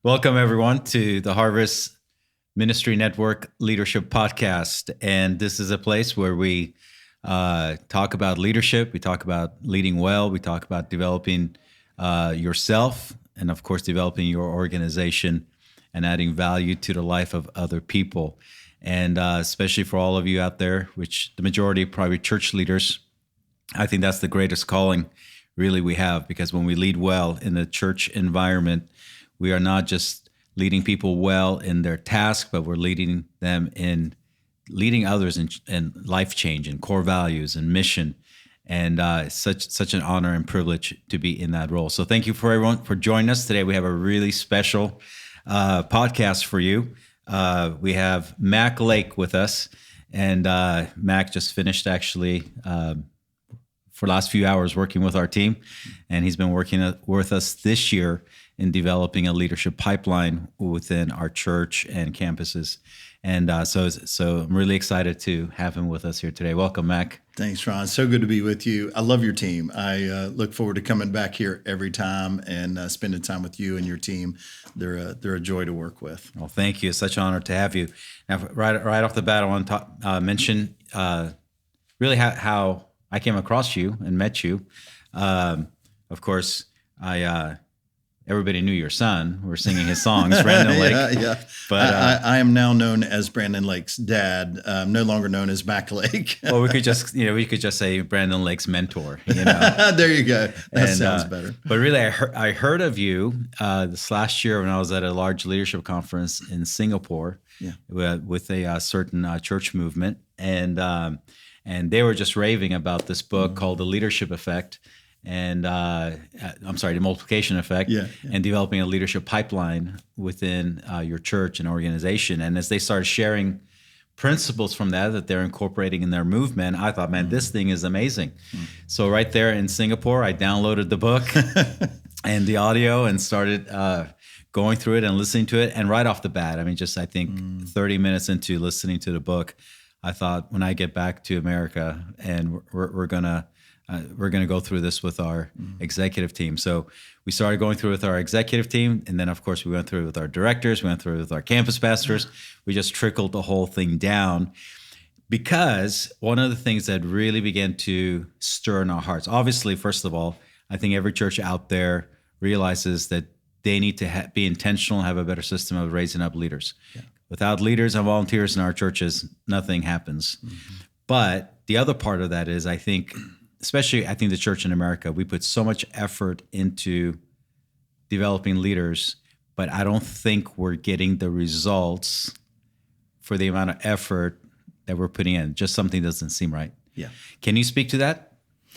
Welcome, everyone, to the Harvest Ministry Network Leadership Podcast. And this is a place where we talk about leadership. We talk about leading well. We talk about developing yourself and, of course, developing your organization and adding value to the life of other people. And especially for all of you out there, which the majority probably church leaders, I think that's the greatest calling really we have, because when we lead well in the church environment, we are not just leading people well in their task, but we're leading them in leading others in life change and core values and mission. And such an honor and privilege to be in that role. So thank you for everyone for joining us today. We have a really special podcast for you. We have Mac Lake with us, and Mac just finished actually for the last few hours working with our team, and he's been working with us this year in developing a leadership pipeline within our church and campuses. And so I'm really excited to have him with us here today. Welcome, Mac. Thanks, Ron. So good to be with you. I love your team. I look forward to coming back here every time and spending time with you and your team. They're a joy to work with. Well, thank you. It's such an honor to have you. Now, right off the bat, I want to mention really how I came across you and met you. Of course, everybody knew your son. We're singing his songs, Brandon Lake. Yeah. But I am now known as Brandon Lake's dad. No longer known as Mac Lake. Well, we could just say Brandon Lake's mentor. There you go. That sounds better. But really, I heard of you this last year when I was at a large leadership conference in Singapore. Yeah. With a certain church movement, and they were just raving about this book called The Leadership Effect. And the multiplication effect, and developing a leadership pipeline within your church and organization. And as they started sharing principles from that they're incorporating in their movement, I thought, man, this thing is amazing. So right there in Singapore, I downloaded the book and the audio and started going through it and listening to it. And right off the bat, I think 30 minutes into listening to the book, I thought, when I get back to America, and we're gonna go through this with our executive team. So we started going through with our executive team, and then of course we went through with our directors, we went through with our campus pastors. We just trickled the whole thing down, because one of the things that really began to stir in our hearts, obviously, first of all, I think every church out there realizes that they need to be intentional, have a better system of raising up leaders. Yeah. Without leaders and volunteers in our churches, nothing happens. But the other part of that is, I think the church in America, we put so much effort into developing leaders, but I don't think we're getting the results for the amount of effort that we're putting in. Just something doesn't seem right. Yeah. Can you speak to that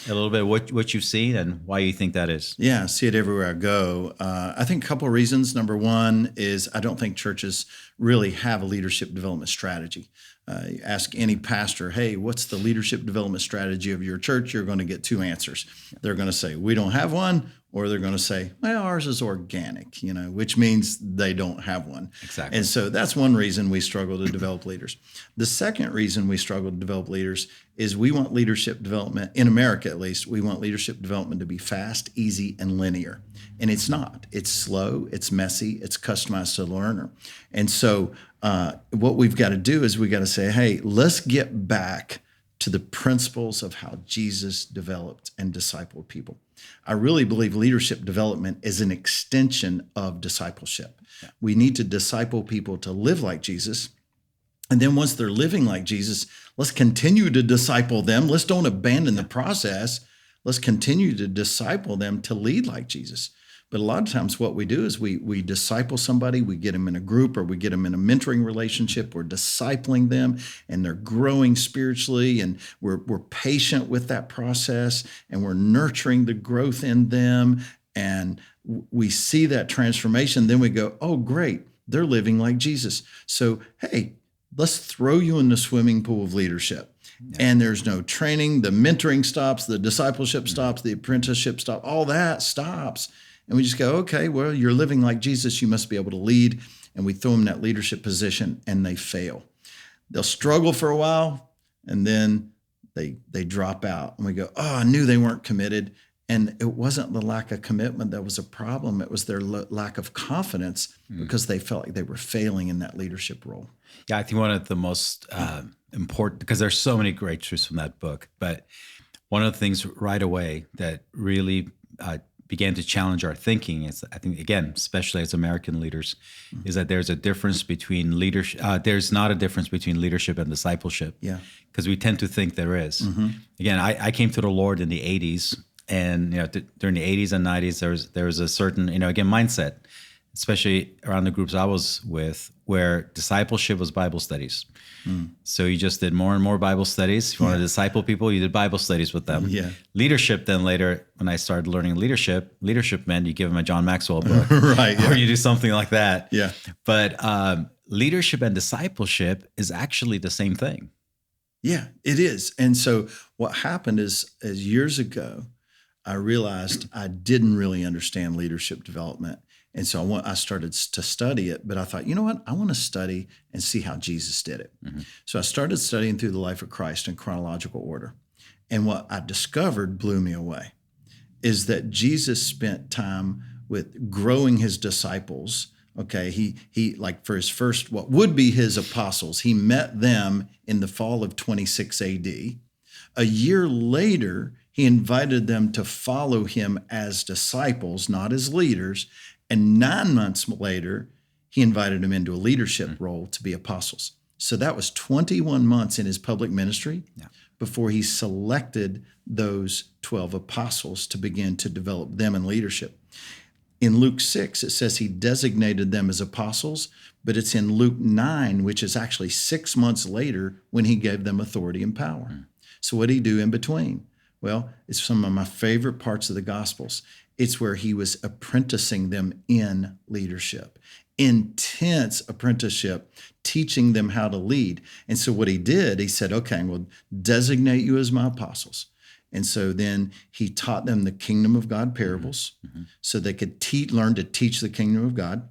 a little bit, what you've seen and why you think that is? Yeah, I see it everywhere I go. I think a couple of reasons. Number one is I don't think churches really have a leadership development strategy. You ask any pastor, hey, what's the leadership development strategy of your church? You're going to get two answers. They're going to say, we don't have one, or they're going to say, well, ours is organic, which means they don't have one. Exactly. And so that's one reason we struggle to develop leaders. The second reason we struggle to develop leaders is we want leadership development, in America at least, we want leadership development to be fast, easy, and linear. And it's not. It's slow, it's messy, it's customized to the learner. And so what we've got to do is we got to say, hey, let's get back to the principles of how Jesus developed and discipled people. I really believe leadership development is an extension of discipleship. Yeah. We need to disciple people to live like Jesus. And then once they're living like Jesus, let's continue to disciple them. Let's don't abandon the process. Let's continue to disciple them to lead like Jesus. But a lot of times what we do is we disciple somebody, we get them in a group, or we get them in a mentoring relationship. We're discipling them, and they're growing spiritually, and we're patient with that process, and we're nurturing the growth in them, and we see that transformation. Then we go, oh, great, they're living like Jesus. So, hey, let's throw you in the swimming pool of leadership. Yeah. And there's no training. The mentoring stops, the discipleship stops, the apprenticeship stops, all that stops. And we just go, okay, well, you're living like Jesus. You must be able to lead. And we throw them in that leadership position, and they fail. They'll struggle for a while, and then they drop out. And we go, oh, I knew they weren't committed. And it wasn't the lack of commitment that was a problem. It was their lack of confidence because they felt like they were failing in that leadership role. Yeah, I think one of the most important, because there's so many great truths from that book, but one of the things right away that really began to challenge our thinking is, I think, again, especially as American leaders, is that there's a difference between leadership. There's not a difference between leadership and discipleship. Yeah. Because we tend to think there is. Again, I came to the Lord in the 80s, and during the 80s and 90s, there was a certain, again, mindset, especially around the groups I was with, where discipleship was Bible studies. So you just did more and more Bible studies. If you want to disciple people, you did Bible studies with them. Yeah. Leadership, then later, when I started learning leadership meant you give them a John Maxwell book. Right. Yeah. Or you do something like that. Yeah. But leadership and discipleship is actually the same thing. Yeah, it is. And so what happened is years ago, I realized I didn't really understand leadership development. And so I started to study it, but I thought, you know what? I want to study and see how Jesus did it. So I started studying through the life of Christ in chronological order. And what I discovered blew me away is that Jesus spent time with growing his disciples. Okay, he like for his first, what would be his apostles, he met them in the fall of 26 AD. A year later, he invited them to follow him as disciples, not as leaders. And 9 months later, he invited them into a leadership role to be apostles. So that was 21 months in his public ministry before he selected those 12 apostles to begin to develop them in leadership. In Luke 6, it says he designated them as apostles, but it's in Luke 9, which is actually 6 months later, when he gave them authority and power. So what did he do in between? Well, it's some of my favorite parts of the Gospels. It's where he was apprenticing them in leadership, intense apprenticeship, teaching them how to lead. And so what he did, he said, okay, we'll designate you as my apostles. And so then he taught them the kingdom of God parables so they could learn to teach the kingdom of God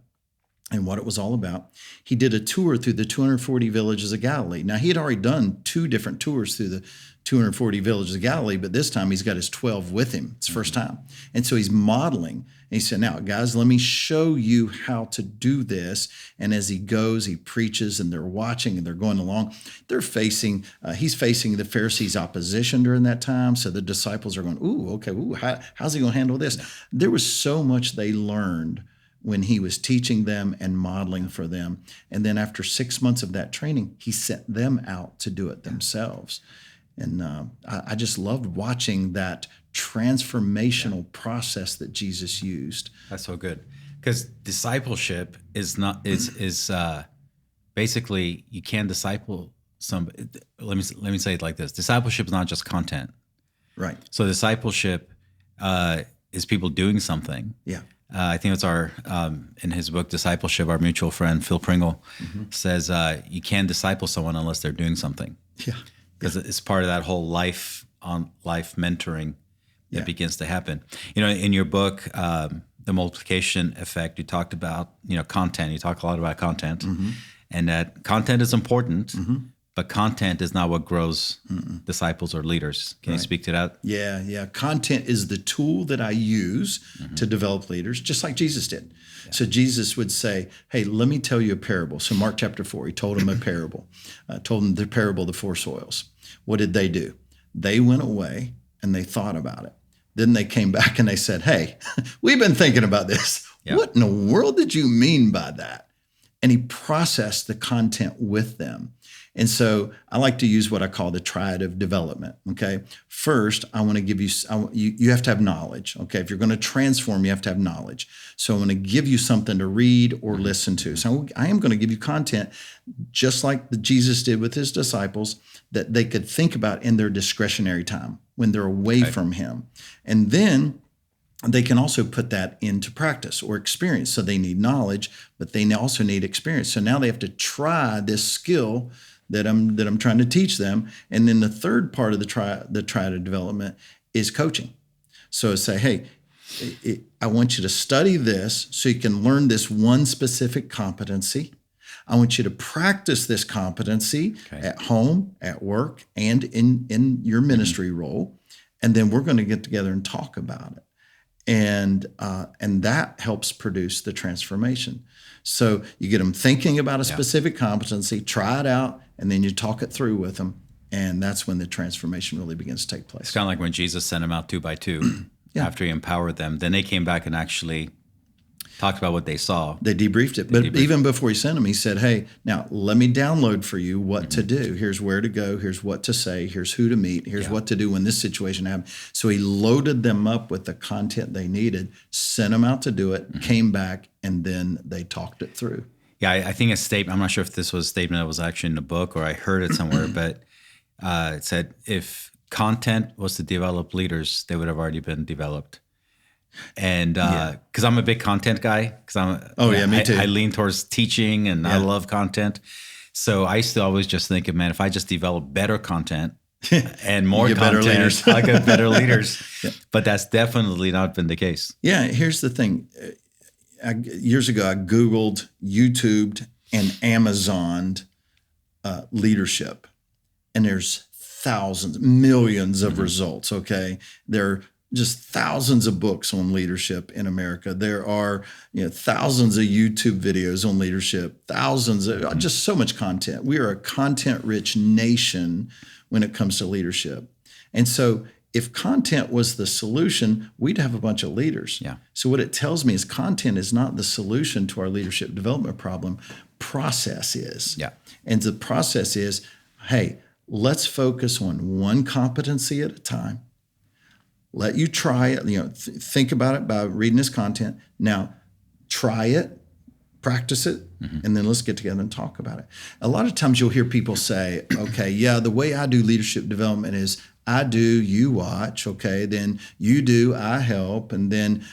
and what it was all about. He did a tour through the 240 villages of Galilee. Now, he had already done 2 different tours through the 240 villages of Galilee, but this time he's got his 12 with him. It's first time. And so he's modeling. And he said, now, guys, let me show you how to do this. And as he goes, he preaches, and they're watching, and they're going along. He's facing the Pharisees' opposition during that time. So the disciples are going, how's he going to handle this? There was so much they learned when he was teaching them and modeling for them. And then after 6 months of that training, he sent them out to do it themselves. And I just loved watching that transformational process that Jesus used. That's so good, because discipleship is basically, you can't disciple somebody. Let me say it like this: discipleship is not just content, right? So discipleship is people doing something. Yeah. I think it's in his book Discipleship, our mutual friend Phil Pringle says you can't disciple someone unless they're doing something. Yeah. Because it's part of that whole life mentoring that begins to happen. In your book, The Multiplication Effect, you talked about, content. You talk a lot about content, and that content is important, but content is not what grows disciples or leaders. Can you speak to that? Yeah. Content is the tool that I use to develop leaders, just like Jesus did. Yeah. So Jesus would say, hey, let me tell you a parable. So Mark chapter 4, he told him a parable, told him the parable of the 4 soils. What did they do? They went away and they thought about it. Then they came back and they said, hey, we've been thinking about this. Yeah. What in the world did you mean by that? And he processed the content with them. And so I like to use what I call the triad of development, okay? First, I want to give you, you have to have knowledge, okay? If you're going to transform, you have to have knowledge. So I'm going to give you something to read or listen to. So I am going to give you content just like Jesus did with his disciples that they could think about in their discretionary time when they're away from him. And then they can also put that into practice or experience. So they need knowledge, but they also need experience. So now they have to try this skill that I'm trying to teach them. And then the third part of the triad of development is coaching. So say, hey, I want you to study this so you can learn this one specific competency. I want you to practice this competency at home, at work, and in your ministry role. and then we're going to get together and talk about it. And that helps produce the transformation. So you get them thinking about a specific competency, try it out, and then you talk it through with them. And that's when the transformation really begins to take place. It's kind of like when Jesus sent them out 2 by 2 after he empowered them. Then they came back and actually talked about what they saw. They debriefed it. But even before he sent them, he said, hey, now let me download for you what to do. Here's where to go. Here's what to say. Here's who to meet. Here's what to do when this situation happens. So he loaded them up with the content they needed, sent them out to do it, came back, and then they talked it through. Yeah, I think a statement, I'm not sure if this was a statement that was actually in the book or I heard it somewhere, but it said if content was to develop leaders, they would have already been developed. And because I'm a big content guy, me too. I lean towards teaching and I love content. So I used to always just think, man, if I just develop better content and more content, I get better leaders. But that's definitely not been the case. Yeah, here's the thing. Years ago, I Googled, YouTubed, and Amazoned leadership. And there's thousands, millions of results, okay? There are just thousands of books on leadership in America. There are thousands of YouTube videos on leadership, thousands of just so much content. We are a content-rich nation when it comes to leadership. And so if content was the solution, we'd have a bunch of leaders. Yeah. So what it tells me is content is not the solution to our leadership development problem. Process is. Yeah. And the process is, hey, let's focus on one competency at a time. Let you try it, think about it by reading this content. Now, try it, practice it, and then let's get together and talk about it. A lot of times you'll hear people say, okay, the way I do leadership development is I do, you watch, okay, then you do, I help, and then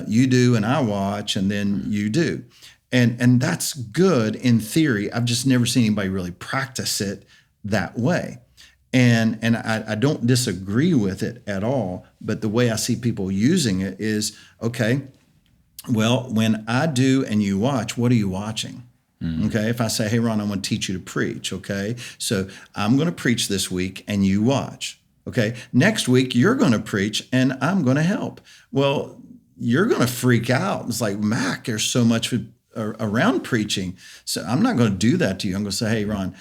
you do and I watch, and then you do. And that's good in theory. I've just never seen anybody really practice it that way. And I don't disagree with it at all, but the way I see people using it is, okay, well, when I do and you watch, what are you watching? Okay, if I say, hey, Ron, I want to teach you to preach, okay? So I'm going to preach this week and you watch, okay? Next week, you're going to preach and I'm going to help. Well, you're going to freak out. It's like, Mac, there's so much around preaching. So I'm not going to do that to you. I'm going to say, hey, Ron,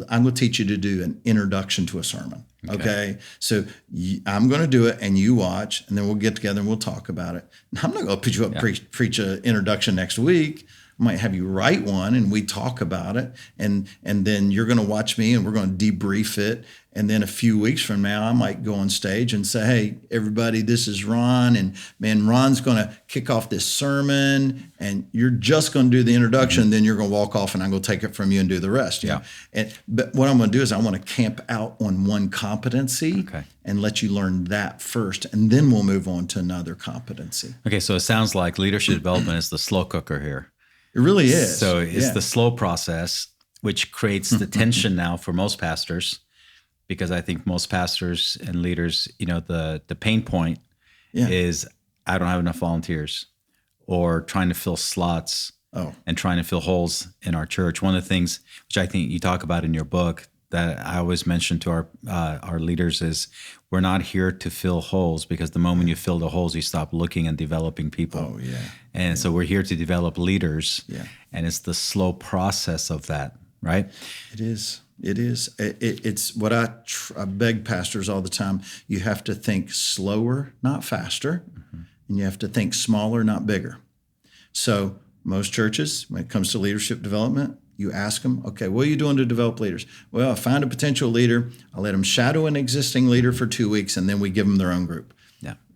I'm going to teach you to do an introduction to a sermon. Okay. So I'm going to do it and you watch, and then we'll get together and we'll talk about it. I'm not going to put you up preach an introduction next week. I might have you write one and we talk about it. And then you're going to watch me and we're going to debrief it. And then a few weeks from now, I might go on stage and say, hey, everybody, this is Ron. And man, Ron's going to kick off this sermon and you're just going to do the introduction. Then you're going to walk off and I'm going to take it from you and do the rest. You know? But what I'm going to do is I want to camp out on one competency and let you learn that first. And then we'll move on to another competency. Okay. So it sounds like leadership development is the slow cooker here. It really is. So it's the slow process, which creates the tension now for most pastors, because I think most pastors and leaders, the pain point is I don't have enough volunteers, or trying to fill slots and trying to fill holes in our church. One of the things which I think you talk about in your book that I always mention to our leaders is we're not here to fill holes, because the moment you fill the holes, you stop looking and developing people. And so we're here to develop leaders, and it's the slow process of that, right? It is. It is. It's what I beg pastors all the time. You have to think slower, not faster, and you have to think smaller, not bigger. So most churches, when it comes to leadership development, you ask them, okay, what are you doing to develop leaders? Well, I find a potential leader. I let them shadow an existing leader for 2 weeks, and then we give them their own group.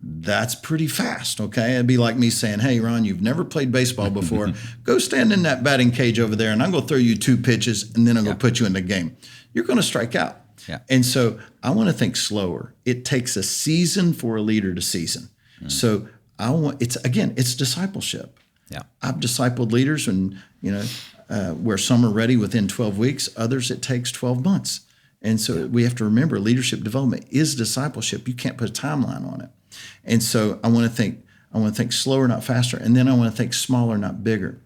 That's pretty fast, okay? It'd be like me saying, hey, Ron, you've never played baseball before. Go stand in that batting cage over there, and I'm going to throw you 2 pitches, and then I'm going to put you in the game. You're going to strike out. And so I want to think slower. It takes a season for a leader to season. So it's discipleship. I've discipled leaders, and where some are ready within 12 weeks, others it takes 12 months. And so we have to remember leadership development is discipleship. You can't put a timeline on it. And so I want to think slower, not faster. And then I want to think smaller, not bigger.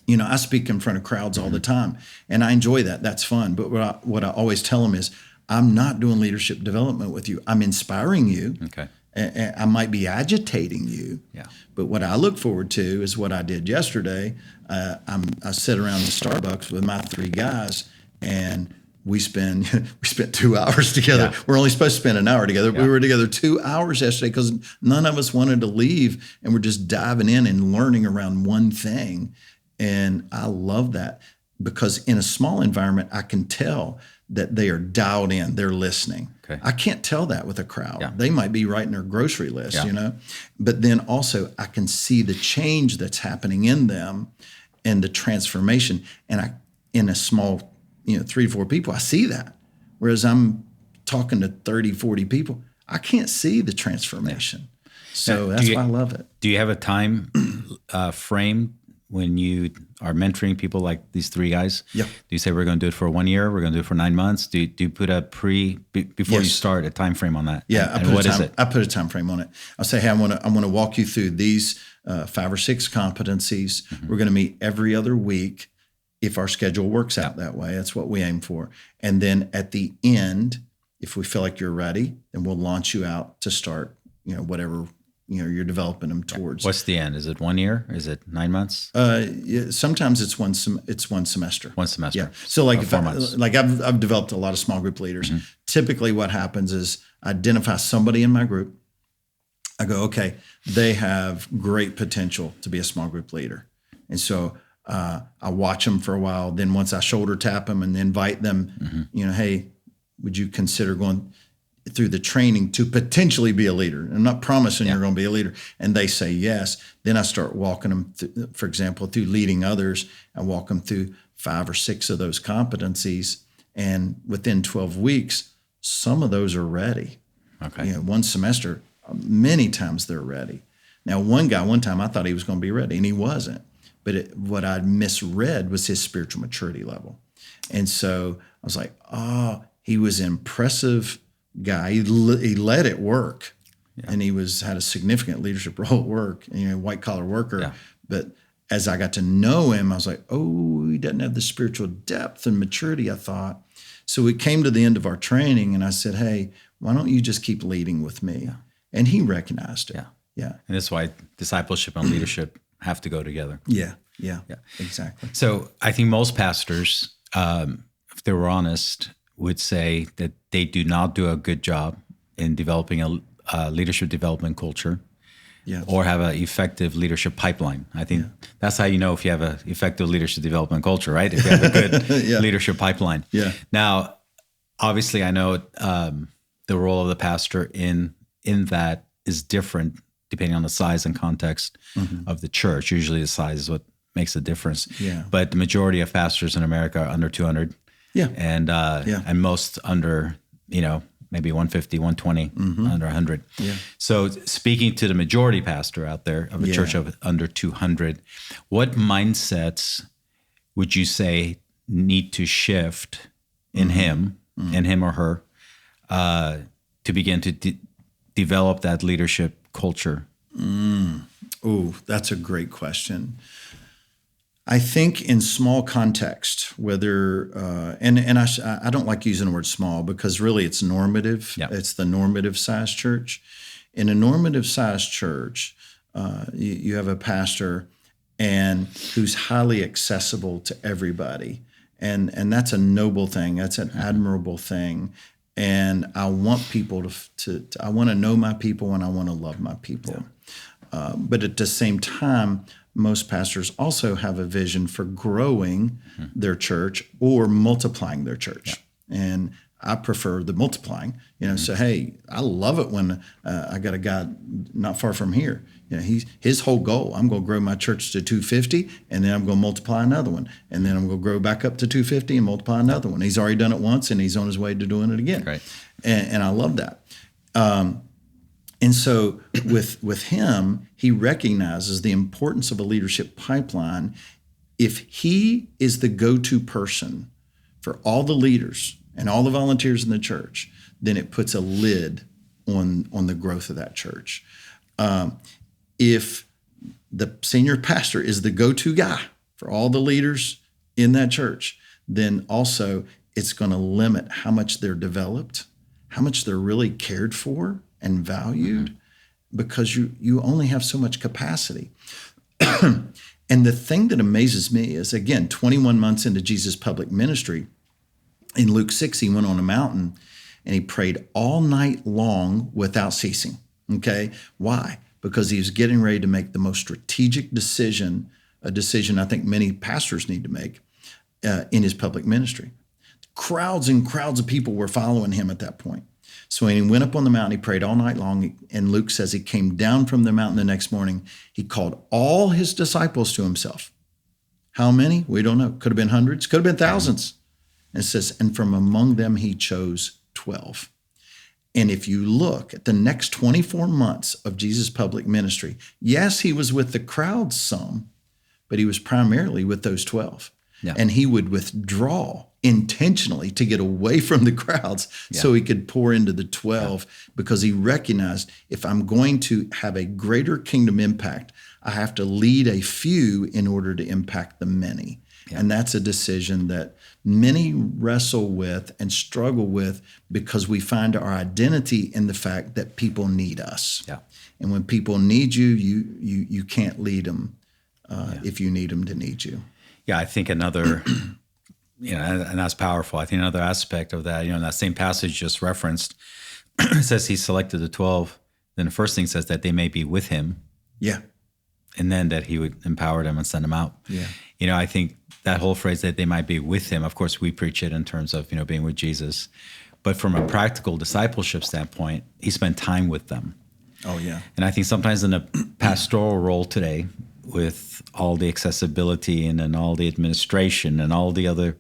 I speak in front of crowds all the time, and I enjoy that. That's fun. But what I always tell them is, I'm not doing leadership development with you. I'm inspiring you. Okay. I might be agitating you. Yeah. But what I look forward to is what I did yesterday. I sit around the Starbucks with my 3 guys, and we spent 2 hours together. Yeah. We're only supposed to spend an hour together. Yeah. We were together 2 hours yesterday because none of us wanted to leave, and we're just diving in and learning around one thing. And I love that, because in a small environment, I can tell that they are dialed in, they're listening. Okay. I can't tell that with a crowd. Yeah. They might be writing their grocery list, Yeah. But then also I can see the change that's happening in them and the transformation. And in a small, 3 to 4 people, I see that. Whereas I'm talking to 30, 40 people, I can't see the transformation. Yeah. So that's why I love it. Do you have a time frame when you are mentoring people like these 3 guys? Yeah. Do you say we're going to do it for 1 year? We're going to do it for 9 months? Do you put a before you start a time frame on that? Yeah. And what is it? I put a time frame on it. I'll say, hey, I want to walk you through these 5 or 6 competencies. Mm-hmm. We're going to meet every other week if our schedule works out that way. That's what we aim for. And then at the end, if we feel like you're ready, then we'll launch you out to start, whatever you're developing them towards. What's the end? Is it 1 year? Is it 9 months? Sometimes it's one semester. 1 semester. Yeah. So like 4 months. I've developed a lot of small group leaders. Mm-hmm. Typically what happens is I identify somebody in my group. I go, okay, they have great potential to be a small group leader. And so I watch them for a while. Then once I shoulder tap them and invite them, mm-hmm. Hey, would you consider going through the training to potentially be a leader? I'm not promising you're going to be a leader. And they say yes. Then I start walking them, for example, through leading others. I walk them through 5 or 6 of those competencies. And within 12 weeks, some of those are ready. Okay. 1 semester, many times they're ready. Now, one guy, one time I thought he was going to be ready, and he wasn't. But what I misread was his spiritual maturity level. And so I was like, he was impressive guy. He led at work, and he had a significant leadership role at work, white collar worker. Yeah. But as I got to know him, I was like, he doesn't have the spiritual depth and maturity I thought. So we came to the end of our training, and I said, hey, why don't you just keep leading with me? Yeah. And he recognized it. Yeah. And that's why discipleship and leadership have to go together. Yeah, exactly. So I think most pastors, if they were honest, would say that they do not do a good job in developing a leadership development culture, or have an effective leadership pipeline. I think that's how you know if you have an effective leadership development culture, right? If you have a good leadership pipeline. Yeah. Now, obviously, I know the role of the pastor in that is different depending on the size and context of the church. Usually, the size is what makes a difference. Yeah. But the majority of pastors in America are under 200. Yeah. And most under, maybe 150, 120, under 100. Yeah. So speaking to the majority pastor out there of a church of under 200, what mindsets would you say need to shift in him or her to begin to develop that leadership culture? Oh, that's a great question. I think in small context, whether and I don't like using the word small because really it's normative. Yep. It's the normative size church. In a normative size church, you have a pastor and who's highly accessible to everybody, and that's a noble thing. That's an admirable thing. And I want people to I want to know my people and I want to love my people. Yeah. But at the same time, most pastors also have a vision for growing their church or multiplying their church. Yeah. And I prefer the multiplying, so, hey, I love it when I got a guy not far from here. His whole goal, I'm going to grow my church to 250 and then I'm going to multiply another one. And then I'm going to grow back up to 250 and multiply another one. He's already done it once and he's on his way to doing it again. Right. And I love that. And so with him, he recognizes the importance of a leadership pipeline. If he is the go-to person for all the leaders and all the volunteers in the church, then it puts a lid on the growth of that church. If the senior pastor is the go-to guy for all the leaders in that church, then also it's going to limit how much they're developed, how much they're really cared for and valued, because you only have so much capacity. And the thing that amazes me is, again, 21 months into Jesus' public ministry, in Luke 6, he went on a mountain and he prayed all night long without ceasing. Okay? Why? Because he was getting ready to make the most strategic decision, a decision I think many pastors need to make in his public ministry. Crowds and crowds of people were following him at that point. So when he went up on the mountain, he prayed all night long. And Luke says he came down from the mountain the next morning. He called all his disciples to himself. How many? We don't know. Could have been hundreds. Could have been thousands. And it says, and from among them, he chose 12. And if you look at the next 24 months of Jesus' public ministry, yes, he was with the crowds some, but he was primarily with those 12. Yeah. And he would withdraw intentionally to get away from the crowds so he could pour into the 12 because he recognized, if I'm going to have a greater kingdom impact, I have to lead a few in order to impact the many. Yeah. And that's a decision that many wrestle with and struggle with because we find our identity in the fact that people need us. Yeah. And when people need you, you can't lead them if you need them to need you. Yeah, I think another, and that's powerful. I think another aspect of that, in that same passage just referenced, it says he selected the 12. Then the first thing says that they may be with him. Yeah. And then that he would empower them and send them out. Yeah. I think that whole phrase that they might be with him, of course, we preach it in terms of, being with Jesus. But from a practical discipleship standpoint, he spent time with them. Oh, yeah. And I think sometimes in a pastoral role today, with all the accessibility and all the administration and all the other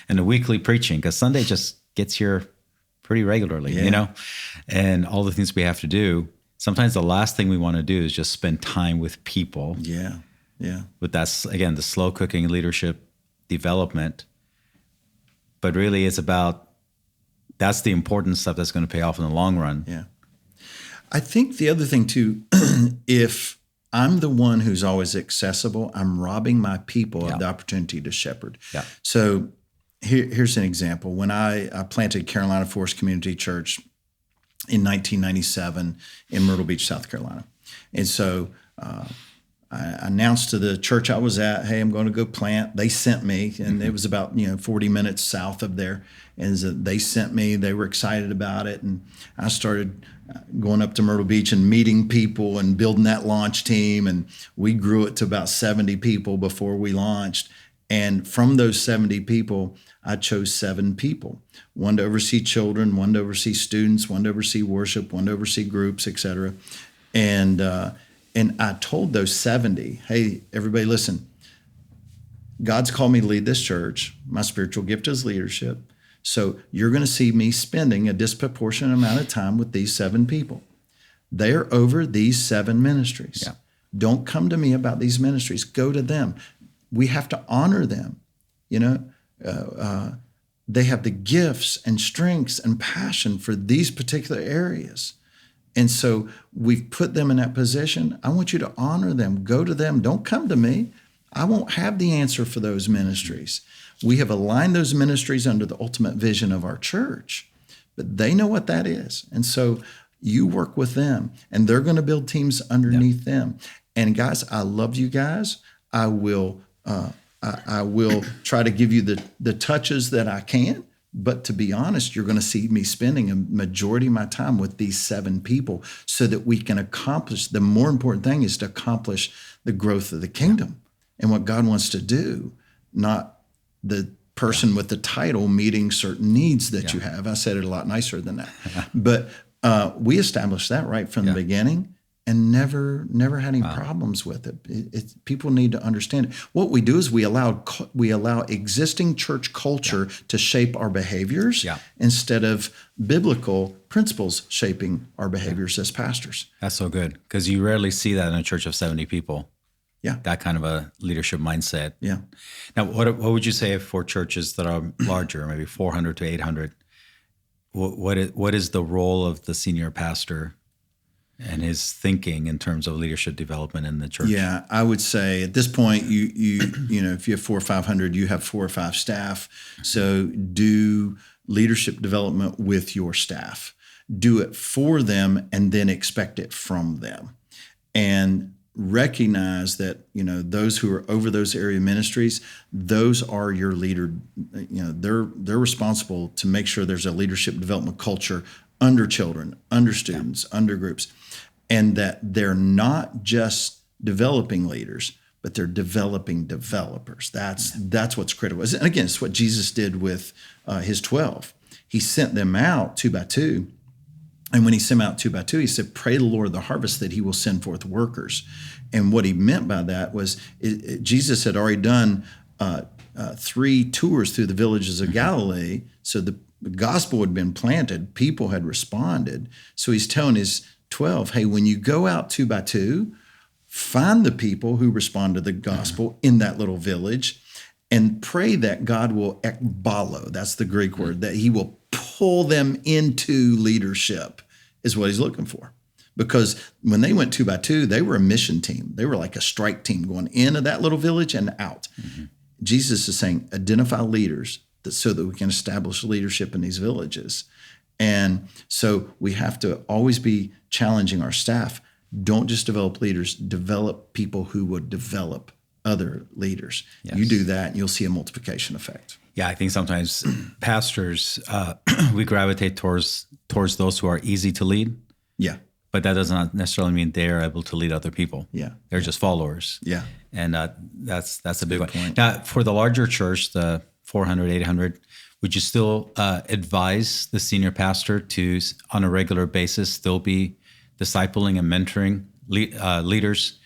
and the weekly preaching, because Sunday just gets here pretty regularly, and all the things we have to do. Sometimes the last thing we want to do is just spend time with people. Yeah, yeah. But that's, again, the slow cooking leadership development. But really it's about, that's the important stuff that's going to pay off in the long run. Yeah. I think the other thing too, if I'm the one who's always accessible, I'm robbing my people of the opportunity to shepherd. Yeah. So here's an example. When I planted Carolina Forest Community Church in 1997 in Myrtle Beach, South Carolina. And so I announced to the church I was at, hey, I'm going to go plant. They sent me, and it was about 40 minutes south of there. And so they sent me. They were excited about it. And I started going up to Myrtle Beach and meeting people and building that launch team. And we grew it to about 70 people before we launched. And from those 70 people, I chose 7 people, one to oversee children, one to oversee students, one to oversee worship, one to oversee groups, et cetera. And I told those 70, hey, everybody listen, God's called me to lead this church. My spiritual gift is leadership. So you're going to see me spending a disproportionate amount of time with these 7 people. They're over these 7 ministries. Yeah. Don't come to me about these ministries. Go to them. We have to honor them. They have the gifts and strengths and passion for these particular areas. And so we've put them in that position. I want you to honor them. Go to them. Don't come to me. I won't have the answer for those ministries. We have aligned those ministries under the ultimate vision of our church, but they know what that is. And so you work with them, and they're going to build teams underneath them. And guys, I love you guys. I will try to give you the touches that I can. But to be honest, you're going to see me spending a majority of my time with these 7 people so that we can accomplish, the more important thing is to accomplish the growth of the kingdom and what God wants to do, not the person with the title meeting certain needs that you have. I said it a lot nicer than that. But we established that right from the beginning. And never had any problems with it. People need to understand it. What we do is we allow existing church culture to shape our behaviors instead of biblical principles shaping our behaviors as pastors. That's so good, because you rarely see that in a church of 70 people. Yeah, that kind of a leadership mindset. Yeah. Now, what would you say for churches that are larger, maybe 400 to 800? What is the role of the senior pastor and his thinking in terms of leadership development in the church? Yeah, I would say at this point, you know, if you have 400 or 500, you have 4 or 5 staff. So do leadership development with your staff. Do it for them, and then expect it from them. And recognize that, you know, those who are over those area ministries, those are your leader. You know, they're responsible to make sure there's a leadership development culture under children, under students, under groups, and that they're not just developing leaders, but they're developing developers. That's what's critical. And again, it's what Jesus did with his 12. He sent them out 2 by 2. And when he sent them out 2 by 2, he said, pray the Lord of the harvest that he will send forth workers. And what he meant by that was Jesus had already done 3 tours through the villages of Galilee. So the gospel had been planted. People had responded. So he's telling his 12, hey, when you go out 2 by 2, find the people who respond to the gospel in that little village and pray that God will ekbalo, that's the Greek word, that he will pull them into leadership is what he's looking for. Because when they went 2 by 2, they were a mission team. They were like a strike team going into that little village and out. Mm-hmm. Jesus is saying, identify leaders so that we can establish leadership in these villages. And so we have to always be challenging our staff. Don't just develop leaders, develop people who would develop other leaders. Yes. You do that, and you'll see a multiplication effect. Yeah, I think sometimes pastors, we gravitate towards those who are easy to lead. Yeah. But that does not necessarily mean they're able to lead other people. Yeah. They're just followers. Yeah. And that's a big one. Point. Now, for the larger church, the 400, 800, would you still advise the senior pastor to, on a regular basis, still be discipling and mentoring leaders,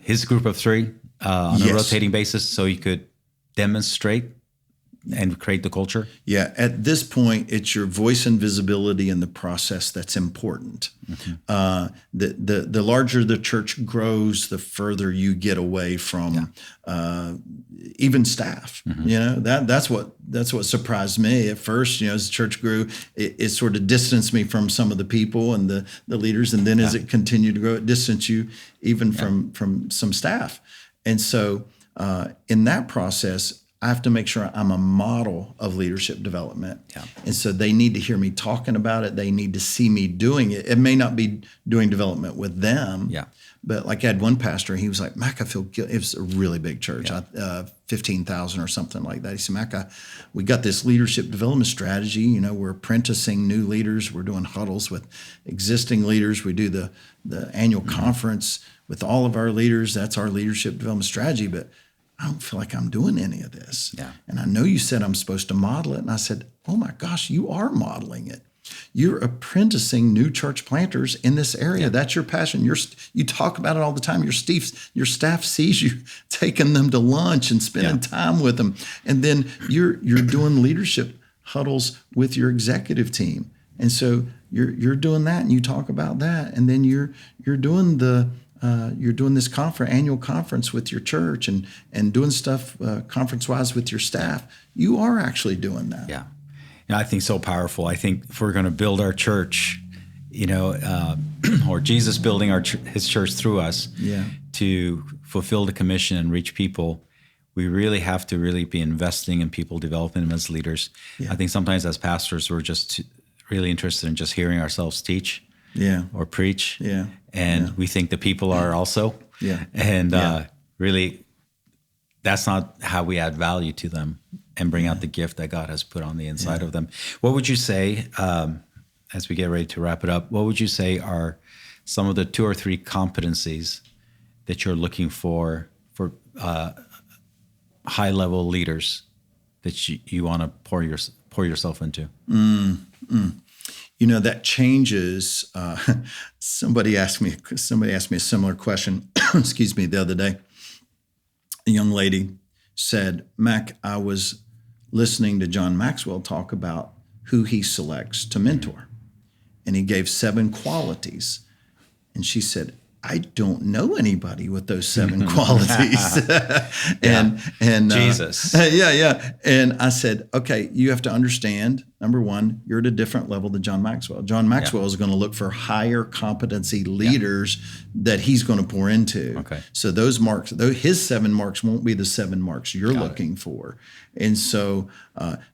his group of 3 on a rotating basis, so he could demonstrate and create the culture? Yeah. At this point, it's your voice and visibility in the process that's important. Mm-hmm. The larger the church grows, the further you get away from even staff. Mm-hmm. You know, that's what surprised me at first. You know, as the church grew, it sort of distanced me from some of the people and the leaders, and then as it continued to grow, it distanced you even from some staff. And so in that process, I have to make sure I'm a model of leadership development. Yeah. And so they need to hear me talking about it. They need to see me doing it. It may not be doing development with them, but like I had one pastor, he was like, Mac, I feel guilty. It was a really big church, 15,000 or something like that. He said, Mac, we got this leadership development strategy. You know, we're apprenticing new leaders. We're doing huddles with existing leaders. We do the annual conference with all of our leaders. That's our leadership development strategy. But I don't feel like I'm doing any of this. Yeah. And I know you said I'm supposed to model it. And I said, oh my gosh, you are modeling it. You're apprenticing new church planters in this area. Yeah. That's your passion. You talk about it all the time. Your staff sees you taking them to lunch and spending time with them. And then you're doing leadership huddles with your executive team. And so you're doing that, and you talk about that. And then you're doing this annual conference with your church and doing stuff conference-wise with your staff. You are actually doing that. Yeah. And I think so powerful. I think if we're going to build our church, you know, or Jesus building his church through us to fulfill the commission and reach people, we really have to really be investing in people, developing them as leaders. Yeah. I think sometimes as pastors, we're just really interested in just hearing ourselves teach. Or preach. And we think the people are also. And really, that's not how we add value to them and bring out the gift that God has put on the inside of them. What would you say, as we get ready to wrap it up, what would you say are some of the 2 or 3 competencies that you're looking for high-level leaders that you want to pour yourself into? You know, that changes. Somebody asked me a similar question, excuse me, the other day. A young lady said, Mac, I was listening to John Maxwell talk about who he selects to mentor. And he gave 7 qualities. And she said, I don't know anybody with those 7 qualities. and Jesus. Yeah. And I said, okay, you have to understand, number one, you're at a different level than John Maxwell. John Maxwell is going to look for higher competency leaders that he's going to pour into. Okay. So those marks, his 7 marks won't be the 7 marks you're looking for. And so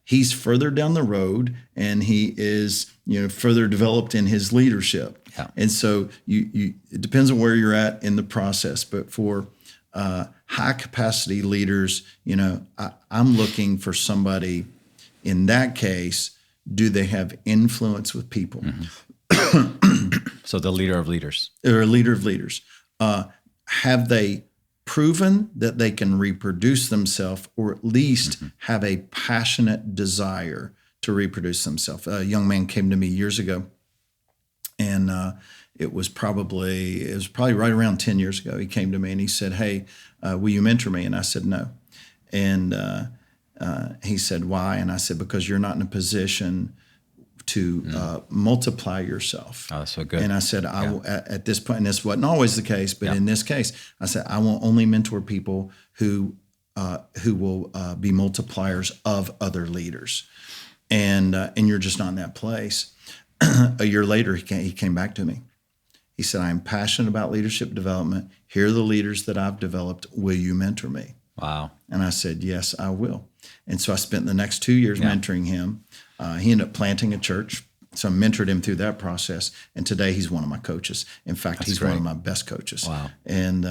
he's further down the road, and he is, further developed in his leadership. Yeah. And so it depends on where you're at in the process. But for high capacity leaders, I'm looking for somebody. In that case, do they have influence with people? So the leader of leaders. Or a leader of leaders. Have they proven that they can reproduce themselves, or at least have a passionate desire to reproduce themselves? A young man came to me years ago, and it was probably right around 10 years ago. He came to me and he said, "Hey, will you mentor me?" And I said, "No." And he said, "Why?" And I said, "Because you're not in a position to multiply yourself." Oh, that's so good. And I said, at this point, and this wasn't always the case, but in this case, I said, I will only mentor people who will be multipliers of other leaders. And you're just not in that place. A year later, he came back to me. He said, "I'm passionate about leadership development. Here are the leaders that I've developed. Will you mentor me?" Wow. And I said, "Yes, I will." And so I spent the next 2 years mentoring him. He ended up planting a church. So I mentored him through that process. And today he's one of my coaches. In fact, he's one of my best coaches. Wow. And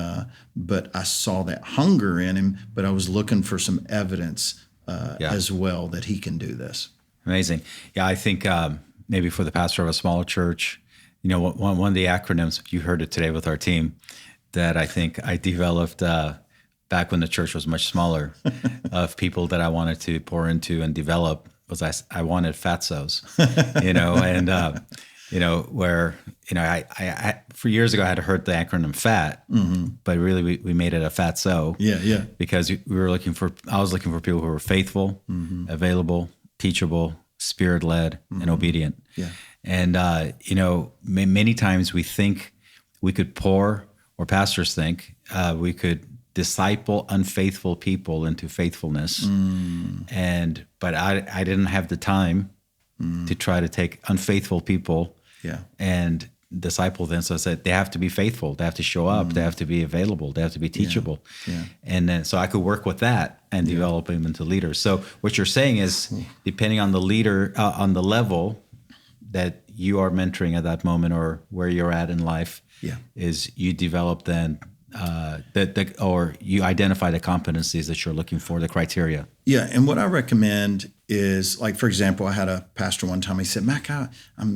but I saw that hunger in him, but I was looking for some evidence as well that he can do this. Amazing. Yeah, I think maybe for the pastor of a small church, one of the acronyms, you heard it today with our team, that I think I developed back when the church was much smaller, of people that I wanted to pour into and develop, was I wanted fatsos, where, I for years ago I had heard the acronym FAT, but really we made it a fatso. Yeah. Because I was looking for people who were faithful, available, teachable, spirit-led, and obedient. Yeah. And, many times we think we could pour, or pastors think, we could disciple unfaithful people into faithfulness. But I didn't have the time to try to take unfaithful people and disciple them. So I said, they have to be faithful. They have to show up. They have to be available. They have to be teachable. Yeah. And then, so I could work with that and develop them into leaders. So what you're saying is, depending on the leader, on the level that you are mentoring at that moment, or where you're at in life, is you develop then or you identify the competencies that you're looking for, the criteria. Yeah, and what I recommend is, like, for example, I had a pastor one time. He said, "Mac, I'm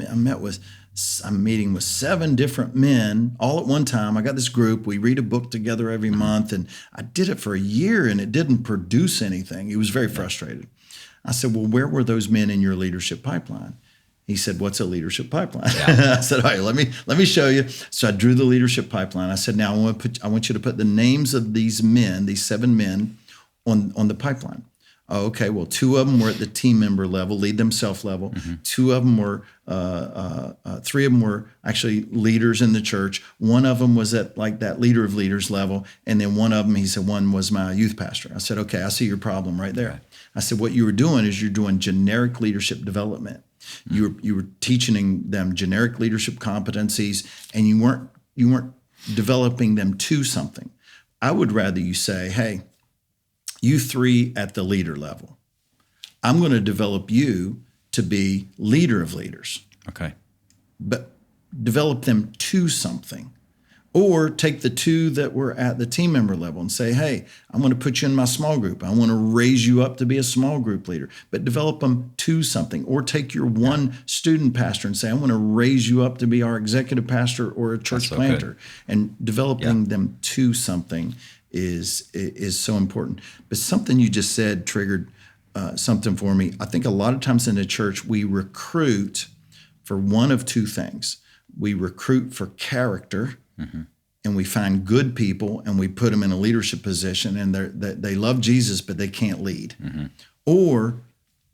meeting with 7 different men all at one time. I got this group. We read a book together every month, and I did it for a year, and it didn't produce anything." He was very frustrated. I said, "Well, where were those men in your leadership pipeline?" He said, "What's a leadership pipeline?" I said, "All right, let me show you." So I drew the leadership pipeline. I said, "Now I want you to put the names of these men, these 7 men, on the pipeline." Oh, okay, well, 2 of them were at the team member level, lead themselves level. 2 of them were, 3 of them were actually leaders in the church. 1 of them was at like that leader of leaders level. And then 1 of them, he said, 1 was my youth pastor. I said, "Okay, I see your problem right there." I said, "What you were doing is you're doing generic leadership development. You were teaching them generic leadership competencies, and you weren't developing them to something. I would rather you say, 'Hey, you 3 at the leader level, I'm going to develop you to be leader of leaders.'" Okay. But develop them to something. Or take the 2 that were at the team member level and say, "Hey, I'm going to put you in my small group. I want to raise you up to be a small group leader," but develop them to something. Or take your 1 student pastor and say, "I want to raise you up to be our executive pastor or a church planter." And developing them to something is so important. But something you just said triggered something for me. I think a lot of times in the church, we recruit for one of 2 things. We recruit for character, and we find good people and we put them in a leadership position, and they love Jesus, but they can't lead. Or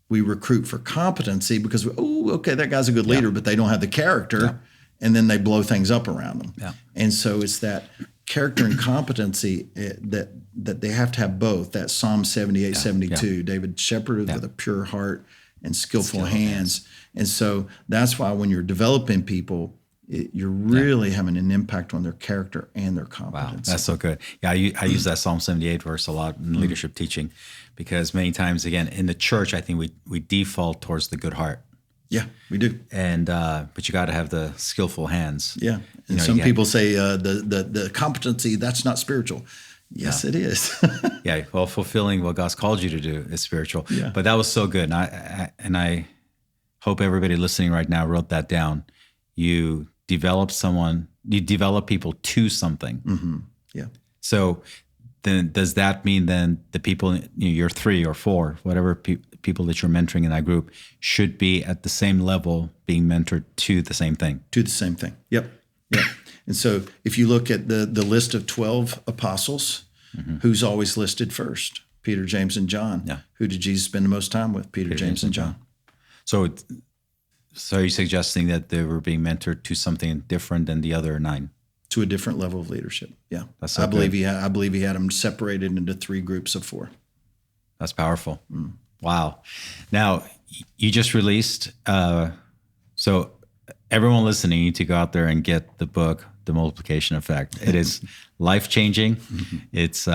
we recruit for competency because, okay, that guy's a good leader, but they don't have the character. and then they blow things up around them. Yeah. And so it's that character and competency that they have to have both. That Psalm 78, 72, David shepherded with a pure heart and skillful hands. And so that's why when you're developing people, you're really having an impact on their character and their competence. Wow, that's so good. Yeah, I use that Psalm 78 verse a lot in leadership teaching, because many times, again, in the church, I think we default towards the good heart. Yeah, we do. And but you got to have the skillful hands. Yeah, and some people say the competency, that's not spiritual. Yes, it is. Yeah, well, fulfilling what God's called you to do is spiritual. Yeah. But that was so good, and I hope everybody listening right now wrote that down. You develop people to something. Mm-hmm. Yeah. So then does that mean then the people, your 3 or 4, whatever people that you're mentoring in that group should be at the same level being mentored to the same thing? To the same thing. Yep. And so if you look at the list of 12 apostles, who's always listed first? Peter, James, and John. Yeah. Who did Jesus spend the most time with? Peter, James, and John. So you're suggesting that they were being mentored to something different than the other 9? To a different level of leadership. Yeah. That's so I believe he had them separated into 3 groups of 4. That's powerful. Wow. Now, you just released, so everyone listening, you need to go out there and get the book, The Multiplication Effect. It is life-changing. It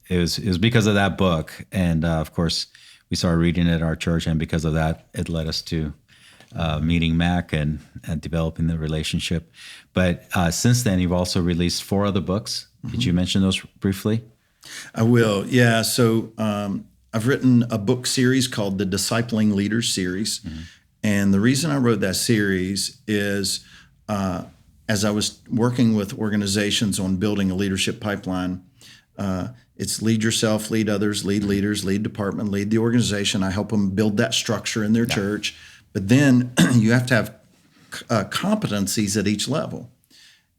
was because of that book. And of course, we started reading it at our church. And because of that, it led us to meeting Mac and developing the relationship. But since then, you've also released 4 other books. Did you mention those briefly? I will. Yeah. So I've written a book series called the Discipling Leaders Series. And the reason I wrote that series is as I was working with organizations on building a leadership pipeline, it's lead yourself, lead others, lead leaders, lead department, lead the organization. I help them build that structure in their church. But then you have to have competencies at each level.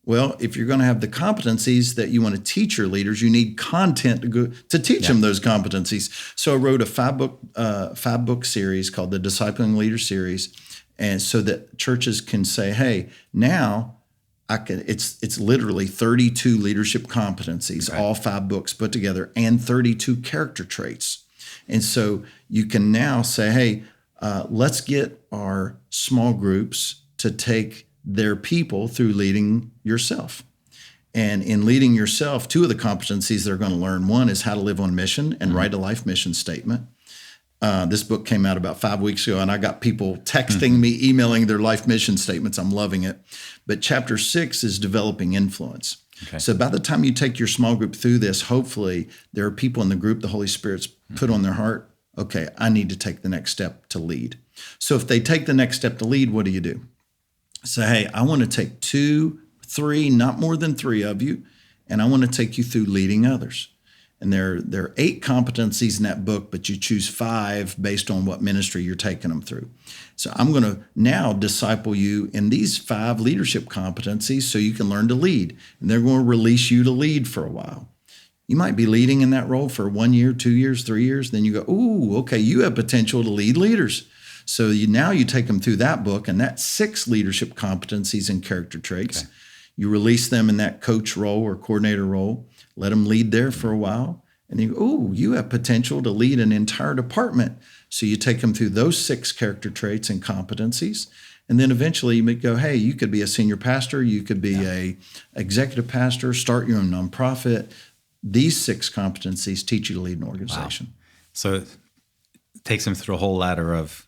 Well, if you're going to have the competencies that you want to teach your leaders, you need content to teach them those competencies. So I wrote a 5-book series called the Discipling Leaders Series, and so that churches can say, "Hey, now it's literally 32 leadership competencies, all 5 books put together, and 32 character traits." And so you can now say, "Hey, let's get our small groups to take their people through leading yourself." And in leading yourself, 2 of the competencies they're going to learn, one is how to live on mission and write a life mission statement. This book came out about 5 weeks ago, and I got people texting me, emailing their life mission statements. I'm loving it. But chapter 6 is developing influence. Okay. So by the time you take your small group through this, hopefully there are people in the group the Holy Spirit's put on their heart, okay, I need to take the next step to lead. So if they take the next step to lead, what do? Say, hey, I want to take 2, 3, not more than 3 of you, and I want to take you through leading others. And there are 8 competencies in that book, but you choose 5 based on what ministry you're taking them through. So I'm going to now disciple you in these 5 leadership competencies so you can learn to lead. And they're going to release you to lead for a while. You might be leading in that role for 1 year, 2 years, 3 years. Then you go, ooh, okay, you have potential to lead leaders. So now you take them through that book, and that's 6 leadership competencies and character traits. Okay. You release them in that coach role or coordinator role, let them lead there for a while, and you go, oh, you have potential to lead an entire department. So you take them through those 6 character traits and competencies, and then eventually you might go, hey, you could be a senior pastor, you could be a executive pastor, start your own nonprofit. These 6 competencies teach you to lead an organization. Wow. So it takes them through a whole ladder of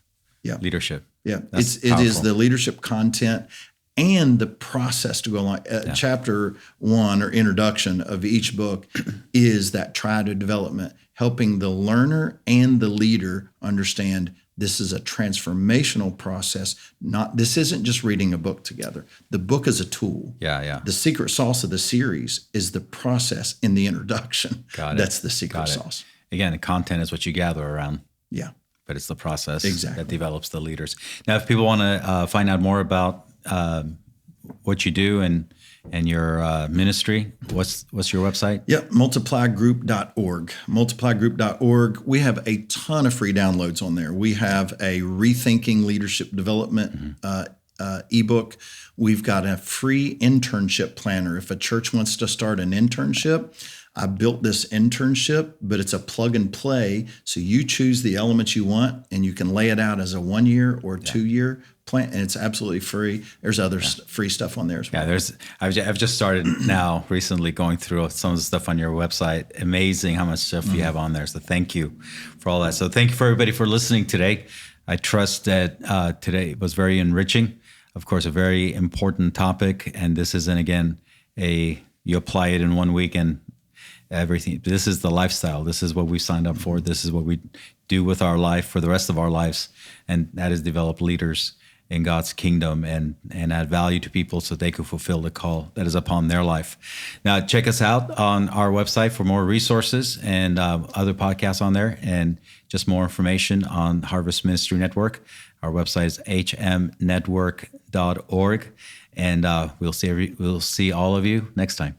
leadership. Yeah, it is the leadership content and the process to go along. Chapter 1 or introduction of each book is that triad development, helping the learner and the leader understand this is a transformational process. This isn't just reading a book together. The book is a tool. Yeah. The secret sauce of the series is the process in the introduction. Got it. That's the secret sauce. Again, the content is what you gather around. Yeah. But it's the process that develops the leaders. Now, if people want to find out more about what you do and your ministry, what's your website? Yep, multiplygroup.org. Multiplygroup.org. We have a ton of free downloads on there. We have a rethinking leadership development ebook. We've got a free internship planner. If a church wants to start an internship, I built this internship, but it's a plug and play. So you choose the elements you want, and you can lay it out as a 1 year or 2 year plan, and it's absolutely free. There's other free stuff on there as well. Yeah, I've just started now recently going through some of the stuff on your website. Amazing how much stuff you have on there. So thank you for all that. So thank you for everybody for listening today. I trust that today was very enriching. Of course, a very important topic, and this isn't, again, you apply it in 1 week and everything. This is the lifestyle. This is what we signed up for. This is what we do with our life for the rest of our lives, and that is develop leaders in God's kingdom and add value to people so they could fulfill the call that is upon their life. Now, check us out on our website for more resources and other podcasts on there, and just more information on Harvest Ministry Network. Our website is hmnetwork.org, and we'll see all of you next time.